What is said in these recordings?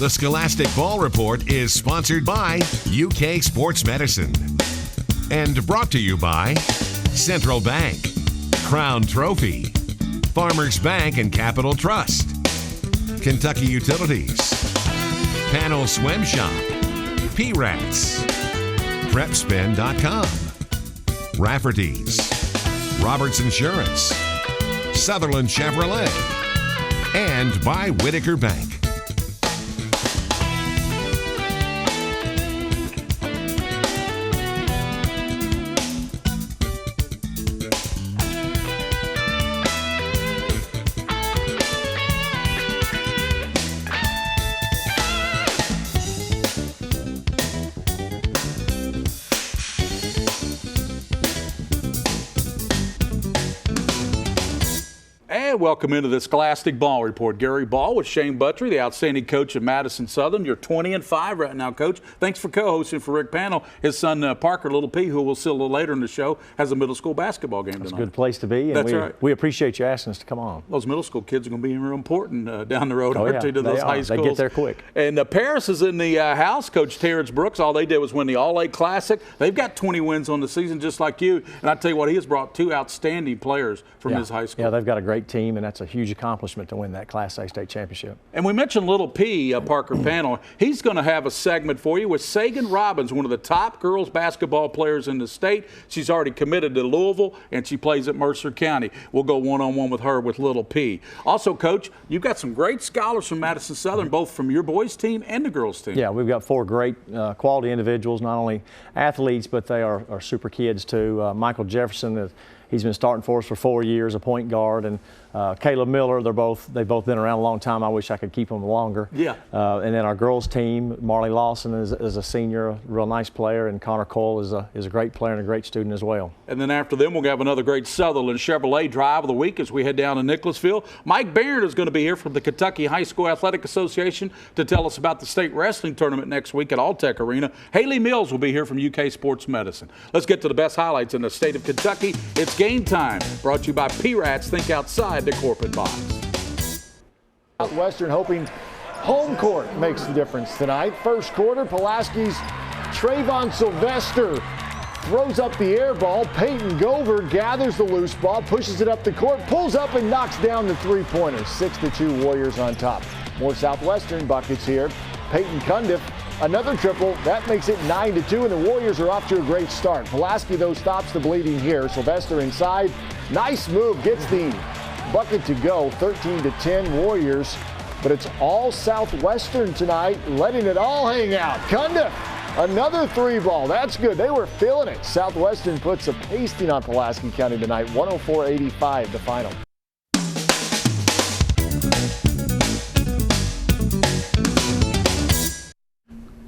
The Scholastic Ball Report is sponsored by UK Sports Medicine and brought to you by Central Bank, Crown Trophy, Farmers Bank and Capital Trust, Kentucky Utilities, Panel Swim Shop, P-Rats, PrepSpin.com, Rafferty's, Roberts Insurance, Sutherland Chevrolet, and by Whitaker Bank. Welcome into the Scholastic Ball Report. Gary Ball with Shane Buttrey, the outstanding coach at Madison Southern. You're 20-5 right now, Coach. Thanks for co-hosting for Rick Panel. His son, Parker Little P, who we'll see a little later in the show, has a middle school basketball game tonight. That's a good place to be. And That's right. We appreciate you asking us to come on. Those middle school kids are going to be real important down the road, aren't they, to those high schools? They get there quick. And Paris is in the house. Coach Terrence Brooks, all they did was win the All-A Classic. They've got 20 wins on the season, just like you. And I tell you what, he has brought two outstanding players from his high school. Yeah, they've got a great team, and that's a huge accomplishment to win that Class A state championship. And we mentioned Little P, Parker Panel. He's going to have a segment for you with Sagan Robbins, one of the top girls basketball players in the state. She's already committed to Louisville, and she plays at Mercer County. We'll go one-on-one with her with Little P. Also, Coach, you've got some great scholars from Madison Southern, both from your boys' team and the girls' team. Yeah, we've got four great quality individuals, not only athletes, but they are super kids, too. Michael Jefferson, he's been starting for us for 4 years, a point guard, and Caleb Miller, they've both been around a long time. I wish I could keep them longer. Yeah. And then our girls team, Marley Lawson is a senior, a real nice player, and Connor Cole is a great player and a great student as well. And then after them, we'll have another great Sutherland Chevrolet drive of the week as we head down to Nicholasville. Mike Barrett is going to be here from the Kentucky High School Athletic Association to tell us about the state wrestling tournament next week at Alltech Arena. Haley Mills will be here from UK Sports Medicine. Let's get to the best highlights in the state of Kentucky. It's game time, brought to you by P-Rats. Think outside the corporate box. Southwestern hoping home court makes the difference tonight. First quarter, Pulaski's Trayvon Sylvester throws up the air ball. Peyton Gover gathers the loose ball, pushes it up the court, pulls up and knocks down the three-pointer. 6-2 Warriors on top. More Southwestern buckets here. Peyton Cundiff, another triple. That makes it 9-2, and the Warriors are off to a great start. Pulaski, though, stops the bleeding here. Sylvester inside. Nice move, gets the bucket to go. 13-10 Warriors, but it's all Southwestern tonight, letting it all hang out. Cundiff, another three ball. That's good. They were feeling it. Southwestern puts a pasting on Pulaski County tonight. 104-85 the final.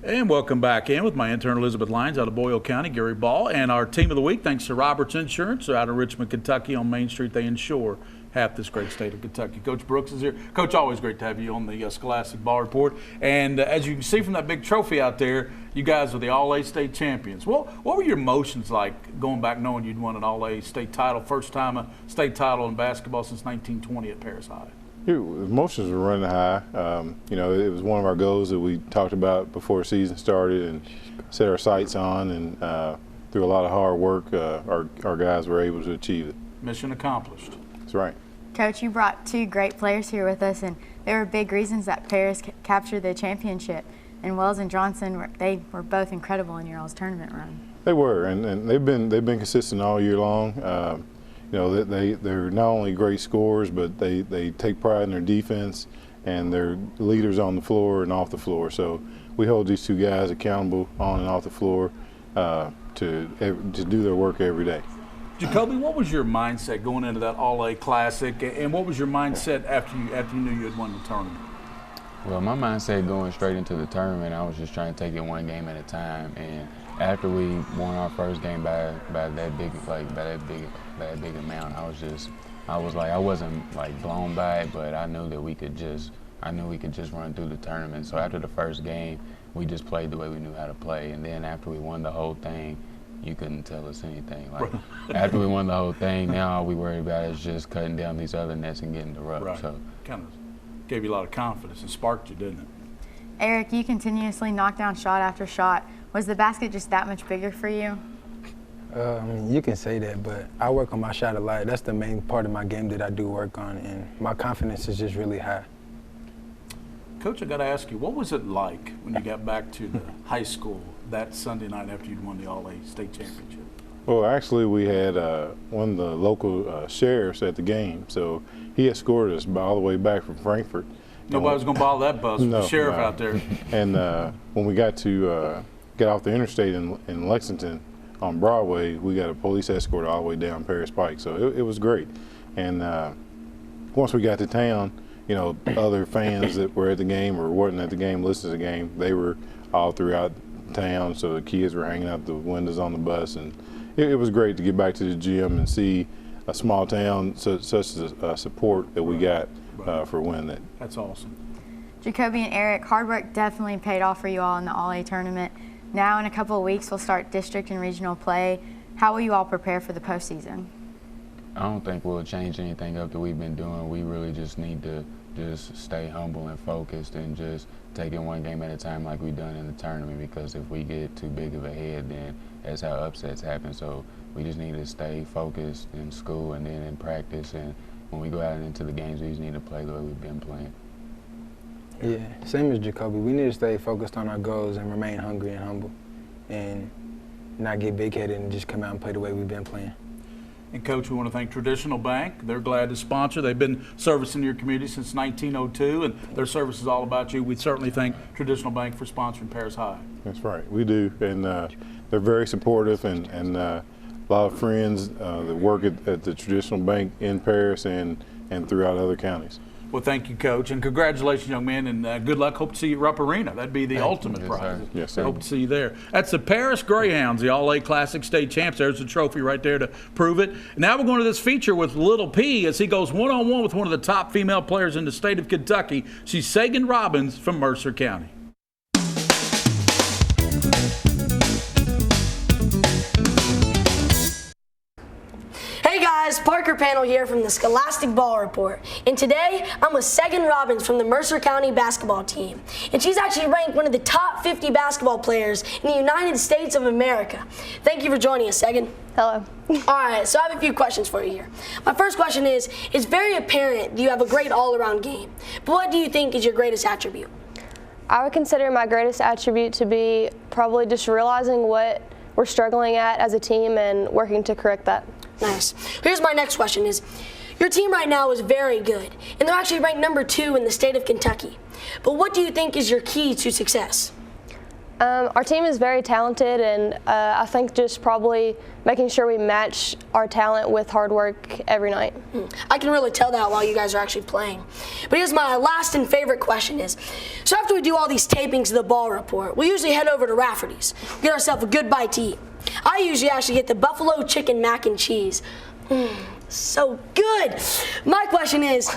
And welcome back in with my intern Elizabeth Lyons out of Boyle County, Gary Ball, and our team of the week, thanks to Roberts Insurance out of Richmond, Kentucky on Main Street. They insure half this great state of Kentucky. Coach Brooks is here. Coach, always great to have you on the Scholastic Ball Report. And as you can see from that big trophy out there, you guys are the All-A state champions. What were your emotions like going back knowing you'd won an All-A state title, first time a state title in basketball since 1920 at Paris High? Emotions were running high. It was one of our goals that we talked about before the season started and set our sights on, and through a lot of hard work, our guys were able to achieve it. Mission accomplished. That's right. Coach, you brought two great players here with us, and they were big reasons that Paris captured the championship. And Wells and Johnson, they were both incredible in your all's tournament run. They were, and they've been consistent all year long. They're not only great scorers, but they take pride in their defense, and they're leaders on the floor and off the floor. So we hold these two guys accountable on and off the floor to do their work every day. Jacoby, what was your mindset going into that All-A Classic, and what was your mindset after you knew you had won the tournament? Well, my mindset going straight into the tournament, I was just trying to take it one game at a time. And after we won our first game by that big amount, I wasn't like blown by it, but I knew that we could just run through the tournament. So after the first game, we just played the way we knew how to play. And then after we won the whole thing, you couldn't tell us anything. Like after we won the whole thing, now all we worry about is just cutting down these other nets and getting the rub. Right. So kind of gave you a lot of confidence and sparked you, didn't it? Eric, you continuously knock down shot after shot. Was the basket just that much bigger for you? You can say that, but I work on my shot a lot. That's the main part of my game that I do work on, and my confidence is just really high. Coach, I got to ask you, what was it like when you got back to the high school that Sunday night after you'd won the All-A state championship? Well, actually, we had one of the local sheriffs at the game, so he escorted us all the way back from Frankfurt. Nobody was going to bother that bus with No, the sheriff no. out there. And when we got to get off the interstate in Lexington on Broadway, we got a police escort all the way down Paris Pike, so it was great. And once we got to town, you know, other fans that were at the game or weren't at the game, listened to the game, they were all throughout town, so the kids were hanging out the windows on the bus, and it was great to get back to the gym and see a small town such a support that we got for winning that. That's awesome. Jacoby and Eric, hard work definitely paid off for you all in the All-A tournament. Now in a couple of weeks, we'll start district and regional play. How will you all prepare for the postseason? I don't think we'll change anything up that we've been doing. We really just need to just stay humble and focused and just take it one game at a time like we've done in the tournament, because if we get too big of a head, then that's how upsets happen. So we just need to stay focused in school and then in practice, and when we go out into the games, we just need to play the way we've been playing. Yeah, same as Jacoby. We need to stay focused on our goals and remain hungry and humble and not get big-headed and just come out and play the way we've been playing. And Coach, we want to thank Traditional Bank. They're glad to sponsor. They've been servicing your community since 1902, and their service is all about you. We certainly thank Traditional Bank for sponsoring Paris High. That's right, we do, and they're very supportive, and a lot of friends that work at the Traditional Bank in Paris and throughout other counties. Well, thank you, Coach, and congratulations, young man, and good luck. Hope to see you at Rupp Arena. That'd be the ultimate Yes, prize. sir. Yes, sir. Hope to see you there. That's the Paris Greyhounds, the All-A Classic State Champs. There's the trophy right there to prove it. Now we're going to this feature with Little P as he goes one-on-one with one of the top female players in the state of Kentucky. She's Sagan Robbins from Mercer County. Hey guys, Parker Panel here from the Scholastic Ball Report. And today, I'm with Sagan Robbins from the Mercer County basketball team. And she's actually ranked one of the top 50 basketball players in the United States of America. Thank you for joining us, Sagan. Hello. Alright, so I have a few questions for you here. My first question is, it's very apparent you have a great all-around game. But what do you think is your greatest attribute? I would consider my greatest attribute to be probably just realizing what we're struggling at as a team and working to correct that. Nice. Here's my next question is, your team right now is very good, and they're actually ranked number 2 in the state of Kentucky. But what do you think is your key to success? Our team is very talented, and I think just probably making sure we match our talent with hard work every night. I can really tell that while you guys are actually playing. But here's my last and favorite question is, so after we do all these tapings of the ball report, we usually head over to Rafferty's, get ourselves a good bite to eat. I usually actually get the buffalo chicken mac and cheese. So good. My question is,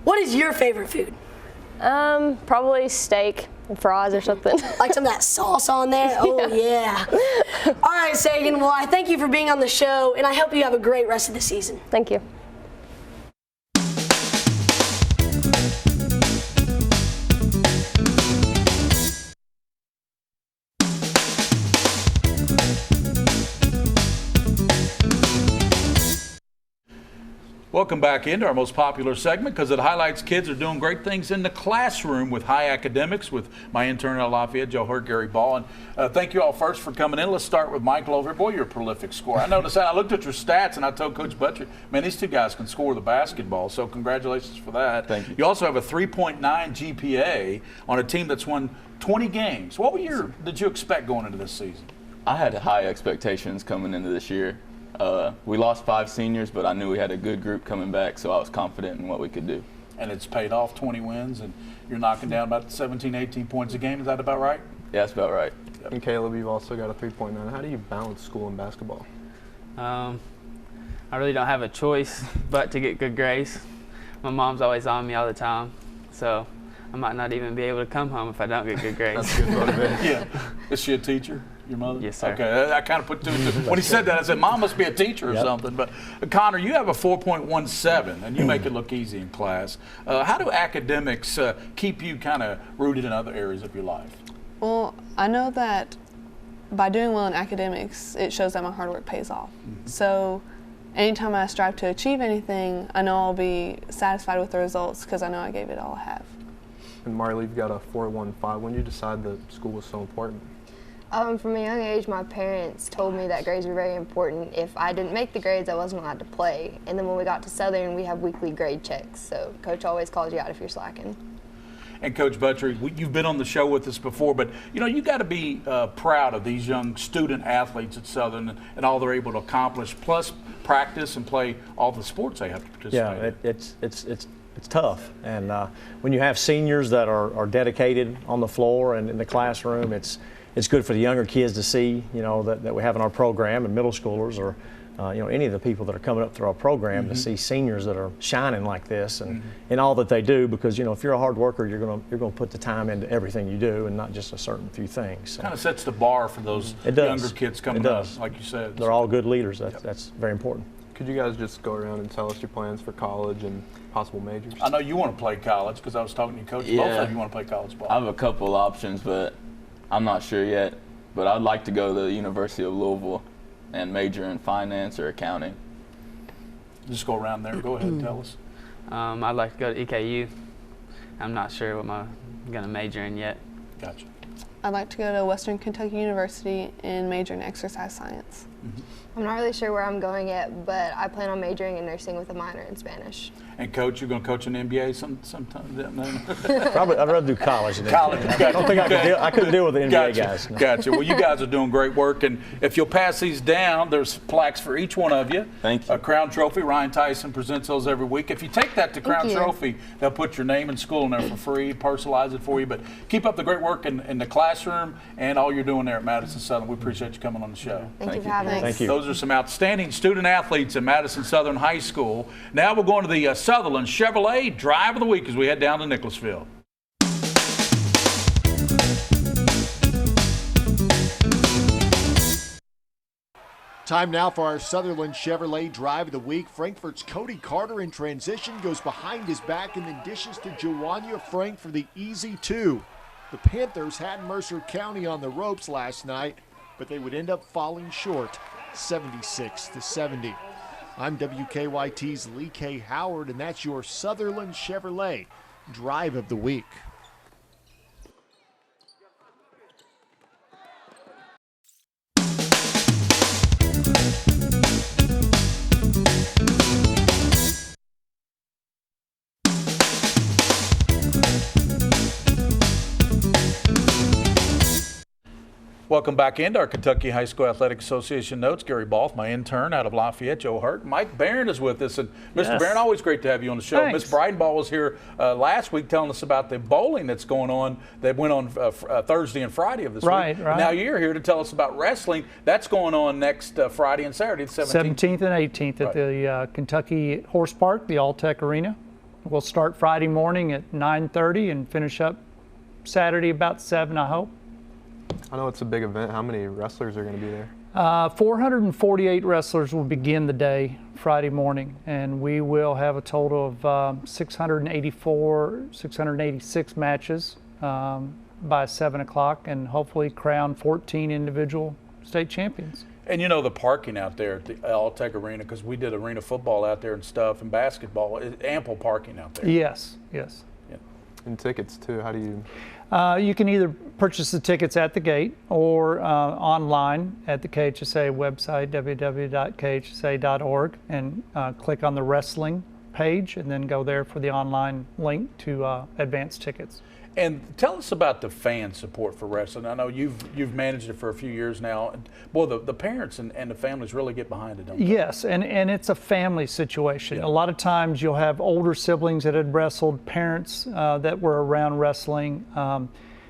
what is your favorite food? Probably steak and fries or something. Like some of that sauce on there? Oh, yeah. All right, Sagan, well, I thank you for being on the show, and I hope you have a great rest of the season. Thank you. Welcome back into our most popular segment because it highlights kids are doing great things in the classroom with high academics with my intern at Lafayette, Joe Hurt, Gary Ball. And thank you all first for coming in. Let's start with Michael over here. Boy, you're a prolific scorer. I noticed that. I looked at your stats and I told Coach Butcher, man, these two guys can score the basketball. So congratulations for that. Thank you. You also have a 3.9 GPA on a team that's won 20 games. What did you expect going into this season? I had high expectations coming into this year. We lost 5 seniors, but I knew we had a good group coming back, so I was confident in what we could do. And it's paid off, 20 wins, and you're knocking down about 17, 18 points a game. Is that about right? Yeah, that's about right. And Caleb, you've also got a 3.9. How do you balance school and basketball? I really don't have a choice but to get good grades. My mom's always on me all the time, so I might not even be able to come home if I don't get good grades. That's a good motivation. Yeah. Is she a teacher? your mother? Yes, sir. Okay, I kind of put two and two. When he said that, I said, Mom must be a teacher or something. But Connor, you have a 4.17, and you make it look easy in class. How do academics keep you kind of rooted in other areas of your life? Well, I know that by doing well in academics, it shows that my hard work pays off. So anytime I strive to achieve anything, I know I'll be satisfied with the results because I know I gave it all I have. And Marley, you've got a 4.15. When did you decide that school was so important? From a young age, my parents told me that grades were very important. If I didn't make the grades, I wasn't allowed to play. And then when we got to Southern, we have weekly grade checks. So Coach always calls you out if you're slacking. And Coach Buttrey, you've been on the show with us before, but you got to be proud of these young student athletes at Southern and all they're able to accomplish, plus practice and play all the sports they have to participate in. It's tough, and when you have seniors that are dedicated on the floor and in the classroom, it's good for the younger kids to see, that we have in our program, and middle schoolers or any of the people that are coming up through our program to see seniors that are shining like this and in all that they do, because if you're a hard worker, you're gonna put the time into everything you do and not just a certain few things. So. Kind of sets the bar for those younger kids coming up, like you said. They're all good leaders. That's very important. Could you guys just go around and tell us your plans for college and possible majors? I know you want to play college because I was talking to you, Coach. Yeah. Both of you want to play college ball. I have a couple options, but I'm not sure yet. But I'd like to go to the University of Louisville and major in finance or accounting. Just go around there. Go ahead and tell us. I'd like to go to EKU. I'm not sure what I'm going to major in yet. Gotcha. I'd like to go to Western Kentucky University and major in exercise science. I'm not really sure where I'm going yet, but I plan on majoring in nursing with a minor in Spanish. And Coach, you're going to coach in the NBA sometime? Probably, I'd rather do college. College. I don't think I couldn't deal with the NBA guys. No. Gotcha. Well, you guys are doing great work, and if you'll pass these down, there's plaques for each one of you. Thank you. A Crown Trophy. Ryan Tyson presents those every week. If you take that to Crown Trophy, they'll put your name and school in there for free, personalize it for you. But keep up the great work in the classroom and all you're doing there at Madison Southern. We appreciate you coming on the show. Thank you for having us. Thank you. Those are some outstanding student athletes at Madison Southern High School. Now we're going to the Sutherland Chevrolet Drive of the Week as we head down to Nicholasville. Time now for our Sutherland Chevrolet Drive of the Week. Frankfurt's Cody Carter in transition goes behind his back and then dishes to Jawanya Frank for the easy 2. The Panthers had Mercer County on the ropes last night, but they would end up falling short, 76-70. I'm WKYT's Lee K. Howard, and that's your Sutherland Chevrolet Drive of the Week. Welcome back into our Kentucky High School Athletic Association notes. Gary Balf, my intern out of Lafayette, Joe Hurt. Mike Barron is with us. And Mr. Barron, always great to have you on the show. Thanks. Miss Breidenball was here last week telling us about the bowling that's going on. That went on Thursday and Friday of this week. Right. Now you're here to tell us about wrestling. That's going on next Friday and Saturday, the 17th. 17th and 18th at the Kentucky Horse Park, the All-Tech Arena. We'll start Friday morning at 9:30 and finish up Saturday about 7, I hope. I know it's a big event. How many wrestlers are going to be there? 448 wrestlers will begin the day Friday morning, and we will have a total of 686 matches by 7 o'clock, and hopefully crown 14 individual state champions. And you know the parking out there at the All-Tech Arena, because we did arena football out there and stuff, and basketball, ample parking out there. Yes, yes. Yeah. And tickets too, how do you? You can either purchase the tickets at the gate or online at the KHSA website, www.khsa.org, and click on the wrestling page and then go there for the online link to advance tickets. And tell us about the fan support for wrestling. I know you've managed it for a few years now. Boy, the parents and the families really get behind it, don't they? Yes, and it's a family situation. A lot of times you'll have older siblings that had wrestled, parents that were around wrestling,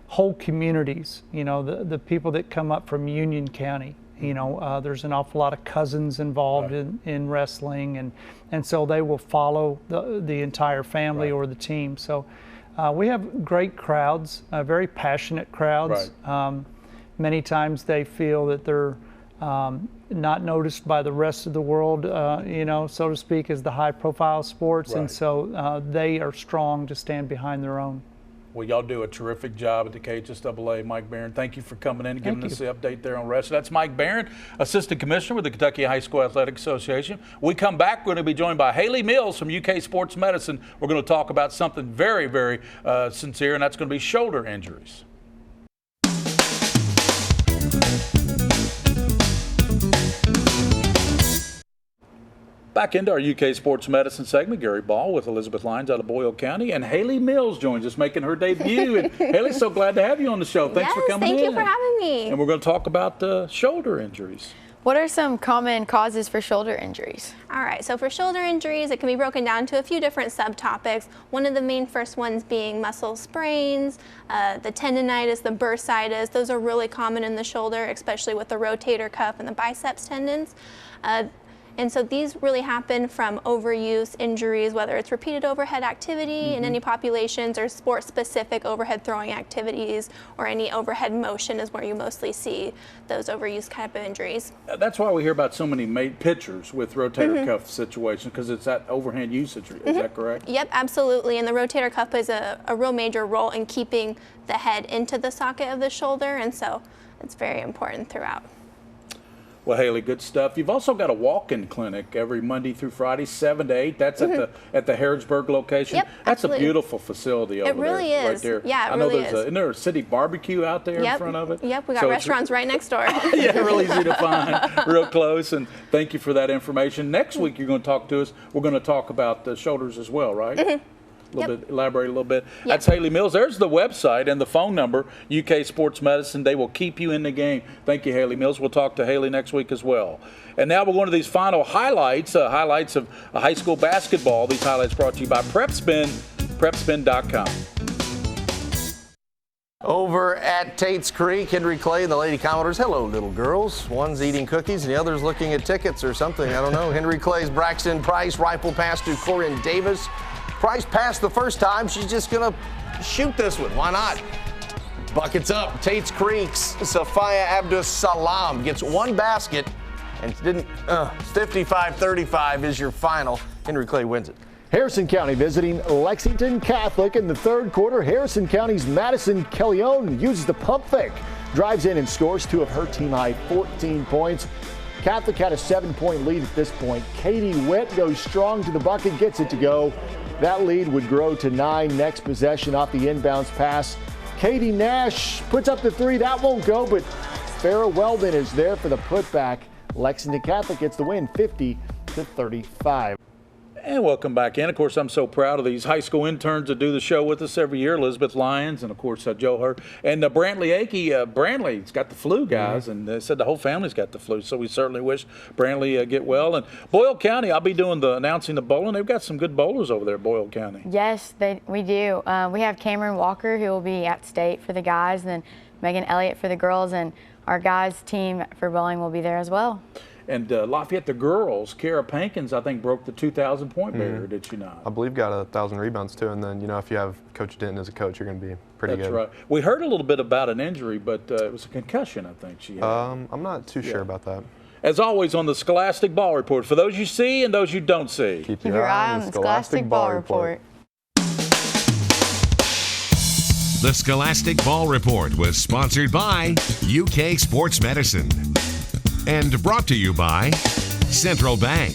whole communities, the people that come up from Union County. There's an awful lot of cousins involved in wrestling, and so they will follow the entire family or the team. So we have great crowds, very passionate crowds. Many times they feel that they're not noticed by the rest of the world, so to speak, as the high-profile sports, Right. and so they are strong to stand behind their own. Well, y'all do a terrific job at the KHSAA. Mike Barron, thank you for coming in and giving Thank us you. the update there on wrestling. That's Mike Barron, Assistant Commissioner with the Kentucky High School Athletic Association. We come back, we're going to be joined by Haley Mills from UK Sports Medicine. We're going to talk about something very, very sincere, and that's going to be shoulder injuries. Back into our UK Sports Medicine segment, Gary Ball with Elizabeth Lyons out of Boyle County, and Haley Mills joins us, making her debut. And Haley, so glad to have you on the show. Thanks for coming in. Thank you for having me. And we're going to talk about shoulder injuries. What are some common causes for shoulder injuries? All right, so for shoulder injuries, it can be broken down to a few different subtopics. One of the main first ones being muscle sprains, the tendonitis, the bursitis. Those are really common in the shoulder, especially with the rotator cuff and the biceps tendons. And so these really happen from overuse injuries, whether it's repeated overhead activity in any populations or sport-specific overhead throwing activities, or any overhead motion is where you mostly see those overuse type of injuries. That's why we hear about so many pitchers with rotator cuff situations, because it's that overhand usage. Is that correct? Yep, absolutely. And the rotator cuff plays a real major role in keeping the head into the socket of the shoulder, and so it's very important throughout. Well, Haley, good stuff. You've also got a walk-in clinic every Monday through Friday, 7 to 8. That's at the Harrodsburg location. Yep, That's absolutely. a beautiful facility over It really there, is. right there. Yeah, it I know really there's is. Isn't there a city barbecue out there in front of it? Yep, we got So restaurants right next door. yeah, real easy to find, real close. And thank you for that information. Next week, you're going to talk to us. We're going to talk about the shoulders as well, right? Elaborate a little bit. That's Haley Mills. There's the website and the phone number, UK Sports Medicine. They will keep you in the game. Thank you, Haley Mills. We'll talk to Haley next week as well. And now we're going to these final highlights, highlights of high school basketball. These highlights brought to you by PrepSpin, PrepSpin.com. Over at Tate's Creek, Henry Clay and the Lady Commodores. Hello, little girls. One's eating cookies and the other's looking at tickets or something. I don't know. Henry Clay's Braxton Price, rifle pass to Corian Davis. Price passed the first time. She's just going to shoot this one. Why not? Buckets up. Tate's Creek's Safaya Abdus Salam gets one basket and didn't. 55-35 is your final. Henry Clay wins it. Harrison County visiting Lexington Catholic in the third quarter. Harrison County's Madison Kelleone uses the pump fake, drives in and scores 2 of her team high 14 points. Catholic had a 7-point lead at this point. Katie Witt goes strong to the bucket, gets it to go. That lead would grow to 9 next possession off the inbounds pass. Katie Nash puts up the 3. That won't go, but Farrah Weldon is there for the putback. Lexington Catholic gets the win 50-35. And welcome back in. Of course, I'm so proud of these high school interns that do the show with us every year. Elizabeth Lyons and, of course, Joe Hurt. And Brantley Akey. Brantley's got the flu, guys, and they said the whole family's got the flu. So we certainly wish Brantley get well. And Boyle County, I'll be doing announcing the bowling. They've got some good bowlers over there at Boyle County. Yes, we do. We have Cameron Walker, who will be at state for the guys, and then Megan Elliott for the girls. And our guys' team for bowling will be there as well. And Lafayette, the girls, Kara Pankins, I think, broke the 2,000-point barrier, did she not? I believe got 1,000 rebounds too, and then if you have Coach Denton as a coach, you're going to be pretty good. That's right. We heard a little bit about an injury, but it was a concussion, I think she had. I'm not too sure about that. As always, on the Scholastic Ball Report, for those you see and those you don't see. Keep your eye on the Scholastic Ball Report. The Scholastic Ball Report was sponsored by UK Sports Medicine and brought to you by Central Bank,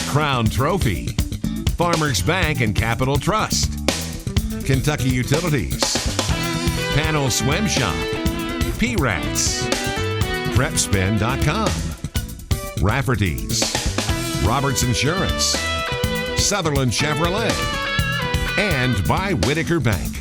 Crown Trophy, Farmers Bank and Capital Trust, Kentucky Utilities, Panel Swim Shop, P-Rats, PrepSpin.com, Rafferty's, Roberts Insurance, Sutherland Chevrolet, and by Whitaker Bank.